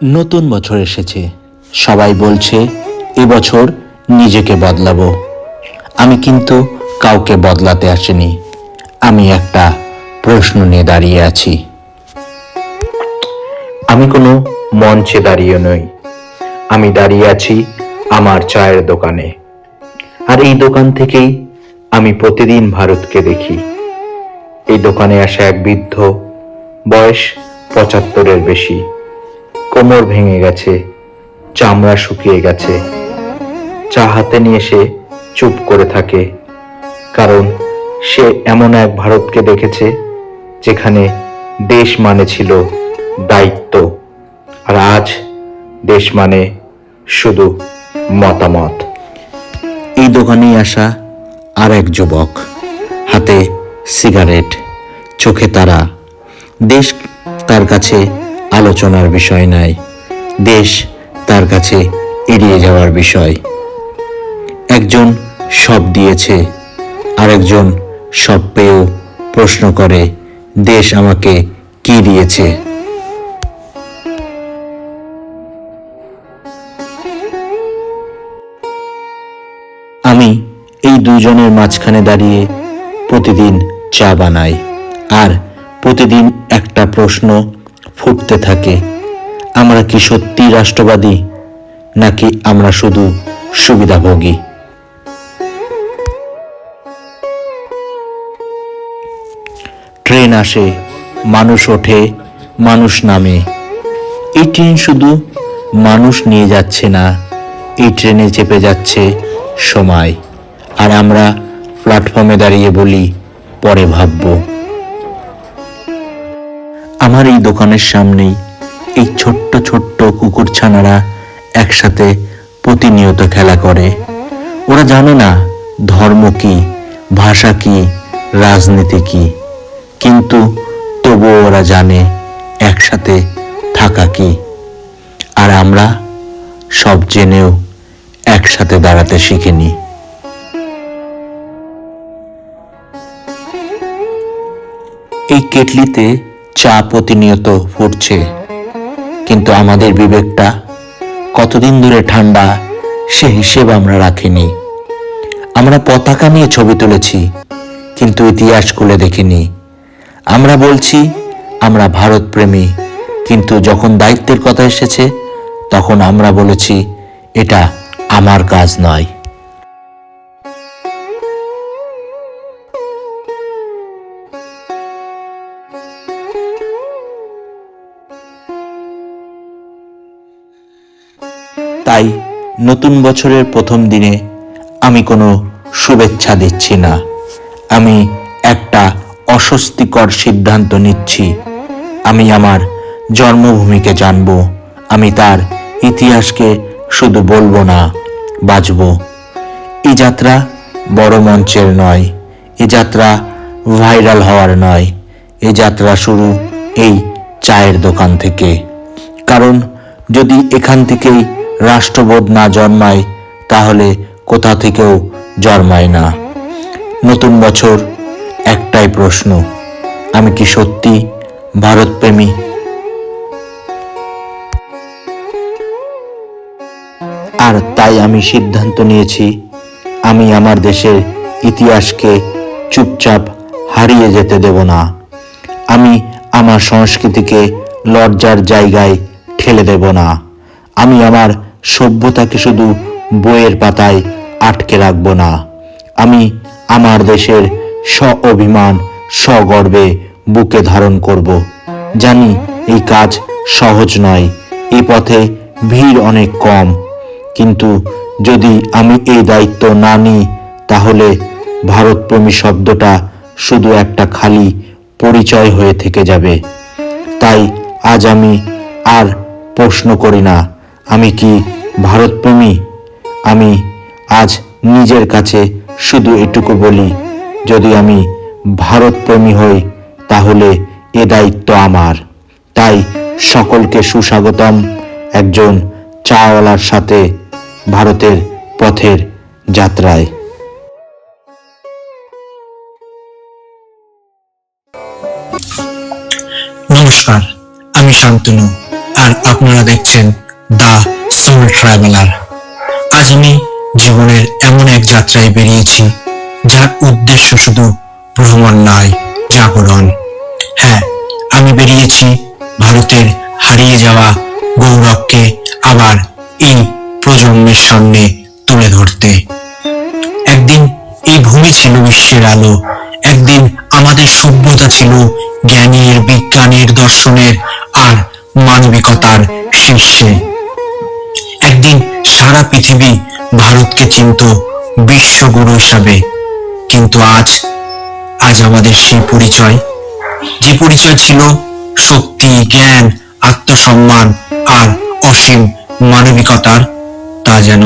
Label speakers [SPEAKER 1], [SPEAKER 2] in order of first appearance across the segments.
[SPEAKER 1] নতুন বছর এসেছে। সবাই বলছে এবছর নিজেকে বদলাবো। আমি কিন্তু কাউকে বদলাতে আসিনি। আমি একটা প্রশ্ন নিয়ে দাঁড়িয়ে আছি। আমি কোনো মঞ্চে দাঁড়িয়ে নই, আমি দাঁড়িয়ে আছি আমার চায়ের দোকানে। আর এই দোকান থেকেই আমি প্রতিদিন ভারতকে দেখি। এই দোকানে আসা এক বৃদ্ধ, বয়স ৭৫-এর বেশি, কোমর ভেঙে গেছে, চামড়া শুকিয়ে গেছে। চা হাতে নিয়ে সে চুপ করে থাকে, কারণ সে এমন এক ভারতকে দেখেছে যেখানে দেশ মানে ছিল দায়িত্ব, আর আজ দেশ মানে শুধু মতামত। এই দোকানেই আসা আর এক যুবক, হাতে সিগারেট, চোখে তারা। দেশ তার কাছে আলোচনার বিষয় নয়, দেশ তার কাছে এড়িয়ে যাওয়ার বিষয়। একজন সব দিয়েছে, আরেকজন সব পেয়েও প্রশ্ন করে দেশ আমাকে কি দিয়েছে। আমি এই দুজনের মাঝখানে দাঁড়িয়ে প্রতিদিন চা বানাই, আর প্রতিদিন একটা প্রশ্ন ফুটতে থাকে, আমরা কি সত্যি রাষ্ট্রবাদী, নাকি আমরা শুধু সুবিধাভোগী? ট্রেন আসে, মানুষ ওঠে, মানুষ নামে। এই ট্রেন শুধু মানুষ নিয়ে যাচ্ছে না, এই ট্রেনে চেপে যাচ্ছে সময়। আর আমরা প্ল্যাটফর্মে দাঁড়িয়ে বলি পরে ভাববো। আমার এই দোকানের সামনেই এই ছোট্ট ছোট্ট কুকুরছানারা একসাথে প্রতিনিয়ত খেলা করে। ওরা জানে না ধর্ম কি, ভাষা কি, রাজনীতি কি, কিন্তু তবুও ওরা জানে একসাথে থাকা কি। আর আমরা সব জেনেও একসাথে দাঁড়াতে শিখিনি। এই কেটলিতে চা প্রতিনিয়ত ফুটছে, কিন্তু আমাদের বিবেকটা কতদিন ধরে ঠান্ডা সে হিসেব আমরা রাখিনি। আমরা পতাকা নিয়ে ছবি তুলেছি, কিন্তু ইতিহাস খুলে দেখিনি। আমরা বলছি আমরা ভারত প্রেমী, কিন্তু যখন দায়িত্বের কথা এসেছে তখন আমরা বলেছি এটা আমার কাজ নয়। তাই নতুন বছরের প্রথম দিনে আমি কোনো শুভেচ্ছা দিচ্ছি না, আমি একটা অস্বস্তিকর সিদ্ধান্ত নিচ্ছি। আমি আমার জন্মভূমিকে জানব, আমি তার ইতিহাসকে শুধু বলবো না, বাঁচব। এই যাত্রা বড় মঞ্চের নয়, এই যাত্রা ভাইরাল হওয়ার নয়, এই যাত্রা শুরু এই চায়ের দোকান থেকে। কারণ যদি এখান থেকেই রাষ্ট্রবোধ না জন্মায়, তাহলে কোথা থেকেও জন্মায় না। নতুন বছর, একটাই প্রশ্ন, আমি কি সত্যি ভারতপ্রেমী? আর তাই আমি সিদ্ধান্ত নিয়েছি, আমি আমার দেশের ইতিহাসকে চুপচাপ হারিয়ে যেতে দেব না। আমি আমার সংস্কৃতিকে লজ্জার জায়গায় ঠেলে দেব না। আমি আমার সভ্যতাকে শুধু বইয়ের পাতায় আটকে রাখব না। আমি আমার দেশের স্ব-অভিমান, সগর্বে বুকে ধারণ করব। জানি এই কাজ সহজ নয়, এই পথে ভিড় অনেক কম, কিন্তু যদি আমি এই দায়িত্ব না নিই, তাহলে ভারতপ্রেমী শব্দটা শুধু একটা খালি পরিচয় হয়ে থেকে যাবে। তাই আজ আমি আর প্রশ্ন করি না আমি কি ভারতপ্রেমী। আমি আজ নিজের কাছে শুধু এটুকু বলি, যদি আমি ভারতপ্রেমী হই তাহলে এ দায়িত্ব আমার। তাই সকলকে সুস্বাগতম একজন চাওয়ালার সাথে ভারতের পথের যাত্রায়।
[SPEAKER 2] নমস্কার, আমি শান্তনু। আর আপনারা দেখছেন দ্য সোল ট্রাভেলার। আজ আমি জীবনের এমন এক যাত্রায় বেরিয়েছি যার উদ্দেশ্য শুধু ভ্রমণ নয়, জাগরণ। হ্যাঁ, আমি বেরিয়েছি ভারতের হারিয়ে যাওয়া গৌরবকে আবার এই প্রজন্মের সামনে তুলে ধরতে। একদিন এই ভূমি ছিল বিশ্বের আলো, একদিন আমাদের সভ্যতা ছিল জ্ঞানের, বিজ্ঞানের, দর্শনের আর মানবিকতার শীর্ষে। একদিন সারা পৃথিবী ভারতকে চিনত বিশ্বগুরু হিসাবে। কিন্তু আজ আমাদের সেই পরিচয়, যে পরিচয় ছিল শক্তি, জ্ঞান, আত্মসম্মান আর অসীম মানবিকতার, তা যেন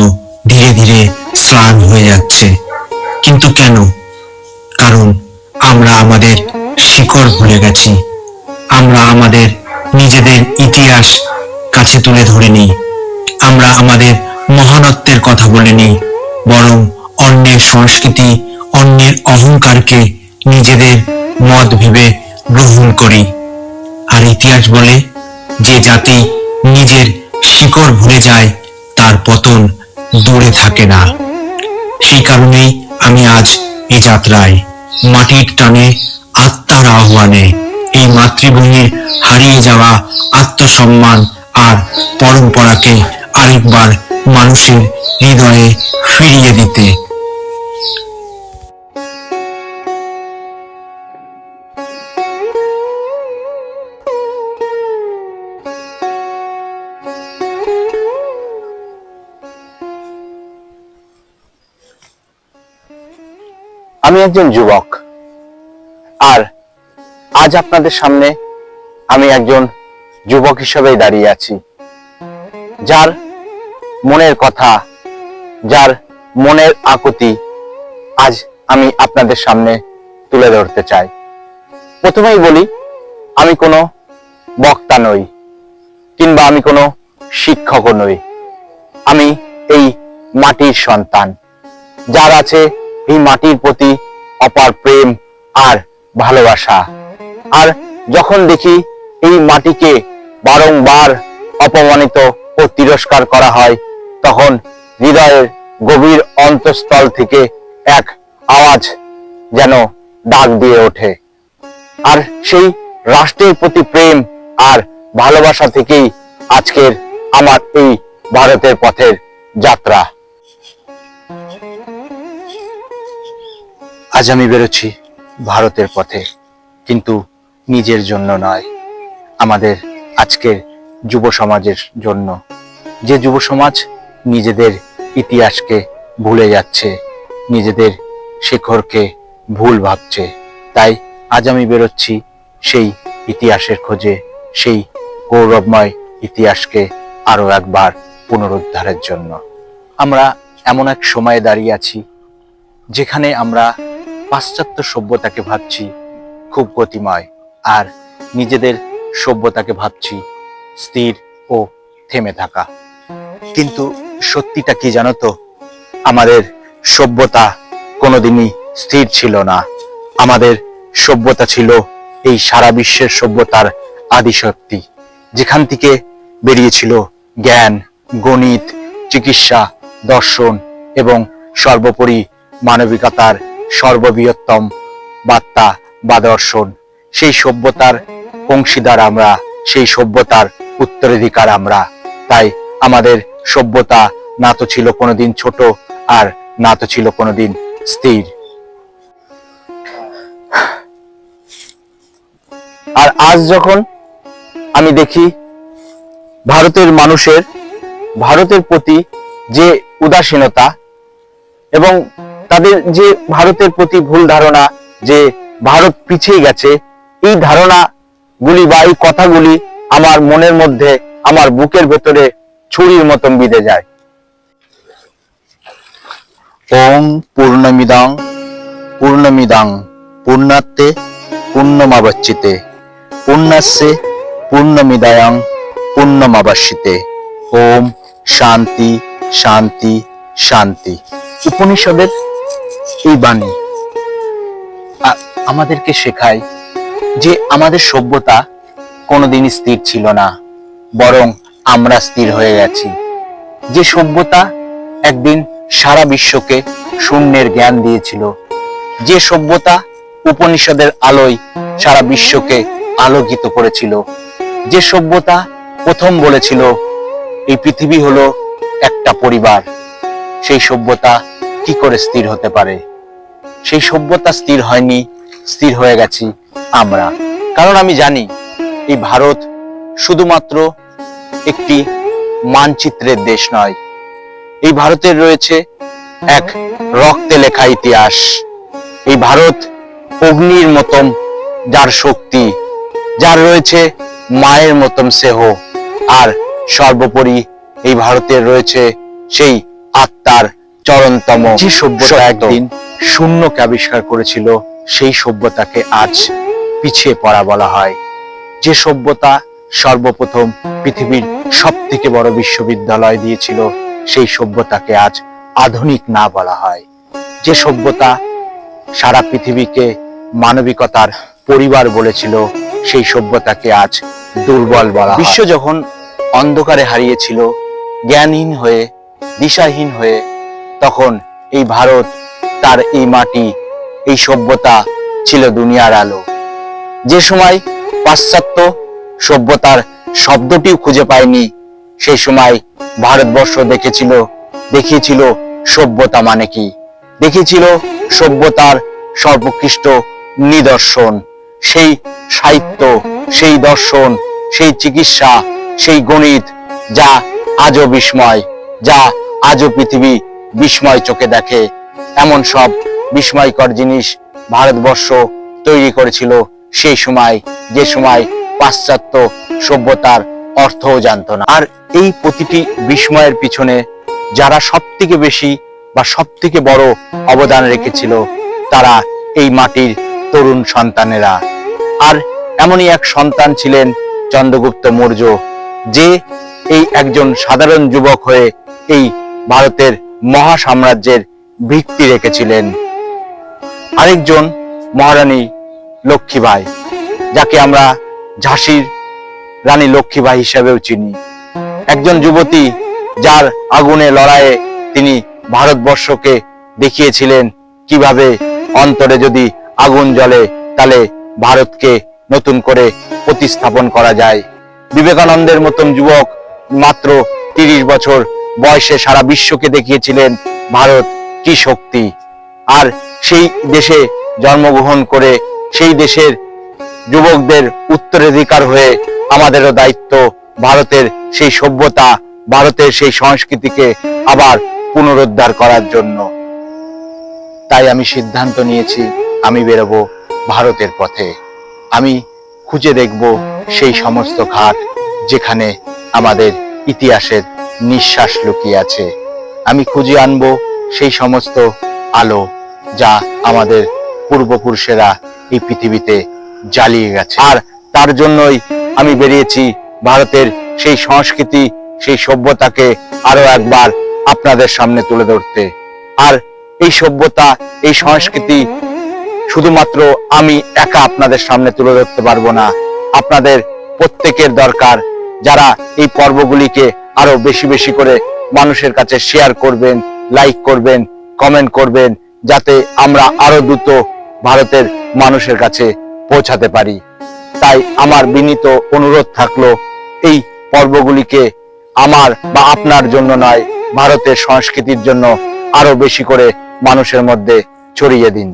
[SPEAKER 2] ধীরে ধীরে ম্লান হয়ে যাচ্ছে। কিন্তু কেন? কারণ আমরা আমাদের শিকড় ভুলে গেছি। আমরা আমাদের নিজেদের ইতিহাস কাছে তুলে ধরিনি। আমরা আমাদের মহানত্বের কথা বলিনি, বরং অন্যের সংস্কৃতি, অন্যের অহংকারকে নিজেদের মত ভেবে গ্রহণ করি। আর ইতিহাস বলে, যে জাতি নিজের শিকড় ভুলে যায় তার পতন দূরে থাকে না। সেই কারণেই আমি আজ এই যাত্রায়, মাটির টানে, আত্মার আহ্বানে, এই মাতৃভূমির হারিয়ে যাওয়া আত্মসম্মান আর পরম্পরাকে আরেকবার মানুষের হৃদয়ে ফিরিয়ে দিতে।
[SPEAKER 1] আমি একজন যুবক, আর আজ আপনাদের সামনে আমি একজন যুবক হিসেবেই দাঁড়িয়ে আছি, যার মনের কথা, যার মনের আকুতি আজ আমি আপনাদের সামনে তুলে ধরতে চাই। প্রথমেই বলি, আমি কোনো বক্তা নই, কিংবা আমি কোনো শিক্ষকও নই। আমি এই মাটির সন্তান, যার আছে এই মাটির প্রতি অপার প্রেম আর ভালোবাসা। আর যখন দেখি এই মাটিকে বারংবার অপমানিত ও তিরস্কার করা হয়, তখন হৃদয়ের গভীর অন্তঃস্থল থেকে এক আওয়াজ যেন ডাক দিয়ে ওঠে। আর সেই রাষ্ট্রের প্রতি প্রেম আর ভালোবাসা থেকেই আজকের আমার এই ভারতের পথের যাত্রা। আজ আমি বেরোচ্ছি ভারতের পথে, কিন্তু নিজের জন্য নয়, আমাদের আজকের যুব সমাজের জন্য। যে যুব সমাজ নিজেদের ইতিহাসকে ভুলে যাচ্ছে, নিজেদের শেখরকে ভুল ভাবছে। তাই আজ আমি বেরোচ্ছি সেই ইতিহাসের খোঁজে, সেই গৌরবময় ইতিহাসকে আরো একবার পুনরুদ্ধারের জন্য। আমরা এমন এক সময়ে দাঁড়িয়ে আছি যেখানে আমরা পাশ্চাত্য সভ্যতাকে ভাবছি খুব গতিময়, আর নিজেদের সভ্যতাকে ভাবছি স্থির ও থেমে থাকা। কিন্তু সত্যিটা কি জানো তো? আমাদের সভ্যতা কোনোদিনই স্থির ছিল না। আমাদের সভ্যতা ছিল এই সারা বিশ্বের সভ্যতার আদিশক্তি, যেখান থেকে বেরিয়েছিল জ্ঞান, গণিত, চিকিৎসা, দর্শন এবং সর্বোপরি মানবিকতার সর্ববৃহত্তম বার্তা বা দর্শন। সেই সভ্যতার অংশীদার আমরা, সেই সভ্যতার উত্তরাধিকার আমরা। তাই আমাদের সভ্যতা না তো ছিল কোনোদিন ছোট, আর না তো ছিল কোনোদিন স্থির। আর আজ যখন আমি দেখি ভারতের মানুষের ভারতের প্রতি যে উদাসীনতা এবং তাদের যে ভারতের প্রতি ভুল ধারণা, যে ভারত পিছিয়ে গেছে, এই ধারণাগুলি বা এই কথাগুলি আমার মনের মধ্যে, আমার বুকের ভেতরে ছুরির মতন বিঁধে যায়। ওং পূর্ণমিদং পূর্ণমিদং পূর্ণাতে পূর্ণমাবচ্চিতে পূর্ণস্যে পূর্ণমিদায়ং পূর্ণমাবশ্যিতে। ওম শান্তি শান্তি শান্তি। উপনিষদের এই বাণী আমাদেরকে শেখায় যে আমাদের সভ্যতা কোনোদিনই স্থির ছিল না,
[SPEAKER 3] বরং আমরা স্থির হয়ে গেছি। যে সভ্যতা একদিন সারা বিশ্বকে শূন্যের জ্ঞান দিয়েছিল, যে সভ্যতা উপনিষদের আলোয় সারা বিশ্বকে আলোকিত করেছিল, যে সভ্যতা প্রথম বলেছিল এই পৃথিবী হলো একটা পরিবার, সেই সভ্যতা কি করে স্থির হতে পারে? সেই সভ্যতা স্থির হয়নি, স্থির হয়ে গেছি আমরা। কারণ আমি জানি এই ভারত শুধুমাত্র একটি মানচিত্রের দেশ নয়, এই ভারতের রয়েছে এক রক্তে লেখা ইতিহাস। এই ভারত অগ্নির মতন যার শক্তি, যার রয়েছে মায়ের মতন স্নেহ, আর সর্বোপরি এই ভারতের রয়েছে সেই আত্মার চরণতম। যে সভ্যতা একদিন শূন্যকে আবিষ্কার করেছিল, সেই সভ্যতাকে আজ পিছিয়ে পড়া বলা হয়। যে সভ্যতা সর্বপ্রথম পৃথিবীর সব থেকে বড় বিশ্ববিদ্যালয় দিয়েছিল, সেই সভ্যতাকে আজ আধুনিক না বলা হয়। যে সভ্যতা সারা পৃথিবীকে মানবিকতার পরিবার বলেছিল, সেই সভ্যতাকে আজ দুর্বল বলা হয়। বিশ্ব যখন অন্ধকারে হারিয়েছিল, জ্ঞানহীন হয়ে, দিশাহীন হয়ে, তখন এই ভারত, তার এই মাটি, এই সভ্যতা ছিল দুনিয়ার আলো। যে সময় পাশ্চাত্য সভ্যতার শব্দটিও খুঁজে পায়নি, সেই সময় ভারতবর্ষ দেখিয়েছিল সভ্যতা মানে কি, দেখিয়েছিল সভ্যতার সর্বোৎকৃষ্ট নিদর্শন। সেই সাহিত্য, সেই দর্শন, সেই চিকিৎসা, সেই গণিত, যা আজও বিস্ময়, যা আজও পৃথিবী বিস্ময় চোখে দেখে। এমন সব বিস্ময়কর জিনিস ভারতবর্ষ তৈরি করেছিল সেই সময়, যে সময় পাশ্চাত্য সভ্যতার অর্থও জানত না। আর এই প্রতিটি বিস্ময়ের পিছনে যারা সব থেকে বেশি বা সব থেকে বড় অবদান রেখেছিল, তারা এই মাটির তরুণ সন্তানেরা। আর এমনই এক সন্তান ছিলেন চন্দ্রগুপ্ত মৌর্য, যে এই একজন সাধারণ যুবক হয়ে এই ভারতের মহা সাম্রাজ্যের ভিত্তি রেখেছিলেন। আরেকজন মহারানী লক্ষ্মীবাঈ, যাকে আমরা ঝাঁসির রানী লক্ষ্মীবাঈ হিসেবেও চিনি। একজন যুবতী যার আগুনে লড়াইয়ে তিনি ভারতবর্ষকে দেখিয়েছিলেন কিভাবে অন্তরে যদি আগুন জ্বলে তাহলে ভারতকে নতুন করে প্রতিস্থাপন করা যায়। বিবেকানন্দের মতন যুবক মাত্র 30 বছর বয়সে সারা বিশ্বকে দেখিয়েছিলেন ভারত কি শক্তি। আর সেই দেশে জন্মগ্রহণ করে সেই দেশের যুবকদের উত্তরাধিকার হয়ে আমাদেরও দায়িত্ব ভারতের সেই সভ্যতা, ভারতের সেই সংস্কৃতিকে আবার পুনরুদ্ধার করার জন্য। তাই আমি সিদ্ধান্ত নিয়েছি, আমি বেরোবো ভারতের পথে। আমি খুঁজে দেখব সেই সমস্ত ঘাট যেখানে আমাদের ইতিহাসের নিঃশ্বাস লুকিয়ে আছে। আমি খুঁজে আনবো সেই সমস্ত আলো যা আমাদের পূর্বপুরুষেরা এই পৃথিবীতে জ্বালিয়ে গেছে। আর তার জন্যই আমি বেরিয়েছি ভারতের সেই সংস্কৃতি, সেই সভ্যতাকে আরো একবার আপনাদের সামনে তুলে ধরতে। আর এই সভ্যতা, এই সংস্কৃতি শুধুমাত্র আমি একা আপনাদের সামনে তুলে ধরতে পারবো না, আপনাদের প্রত্যেকের দরকার, যারা এই পর্বগুলিকে আরো বেশি বেশি করে মানুষের কাছে শেয়ার করবেন, লাইক করবেন, কমেন্ট করবেন, যাতে আমরা আরো দ্রুত ভারতের মানুষের কাছে পৌঁছাতে পারি। তাই আমার বিনীত অনুরোধ থাকলো, এই পর্বগুলিকে আমার বা আপনার জন্য নয়, ভারতের সংস্কৃতির জন্য আরো বেশি করে মানুষের মধ্যে ছড়িয়ে দিন।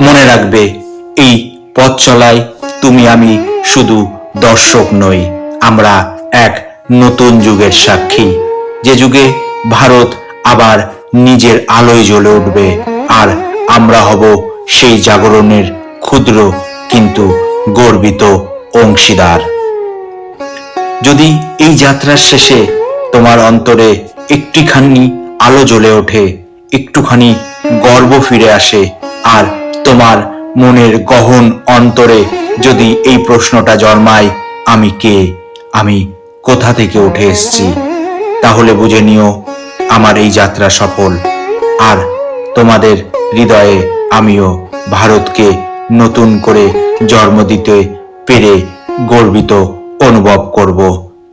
[SPEAKER 1] মনে রাখবে, এই পথ চলায় তুমি আমি শুধু দর্শক নই, আমরা এক নতুন যুগের সাক্ষী। যে যুগে ভারত আবার নিজের আলোয় জ্বলে উঠবে, আর আমরা হব সেই জাগরণের ক্ষুদ্র কিন্তু গর্বিত অংশীদার। যদি এই যাত্রার শেষে তোমার অন্তরে একটুখানি আলো জ্বলে ওঠে, একটুখানি গর্ব ফিরে আসে, আর তোমার মনের গহন অন্তরে যদি এই প্রশ্নটা জন্মায়, আমি কে, আমি কোথা থেকে উঠে এসেছি, তাহলে বুঝে নিও আমার এই যাত্রা সফল। আর তোমাদের হৃদয়ে আমিও ভারতকে নতুন করে জন্ম দিতে পেরে গর্বিত অনুভব করব।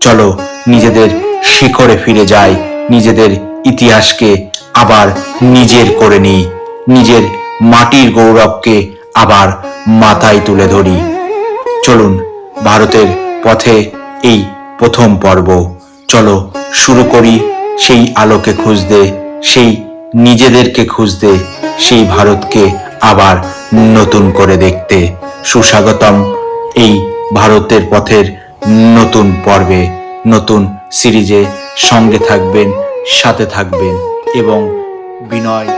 [SPEAKER 1] চলো নিজেদের শিকড়ে ফিরে যাই, নিজেদের ইতিহাসকে আবার নিজের করে নিই, নিজের মাটির গৌরবকে আবার মাথায় তুলে ধরি। চলুন ভারতের পথে এই প্রথম পর্ব। চলো শুরু করি সেই আলোকে খুঁজতে, সেই নিজেদেরকে খুঁজতে, সেই ভারতকে আবার নতুন করে দেখতে। সুস্বাগতম এই ভারতের পথের নতুন পর্বে, নতুন সিরিজে। সঙ্গে থাকবেন, সাথে থাকবেন এবং বিনয়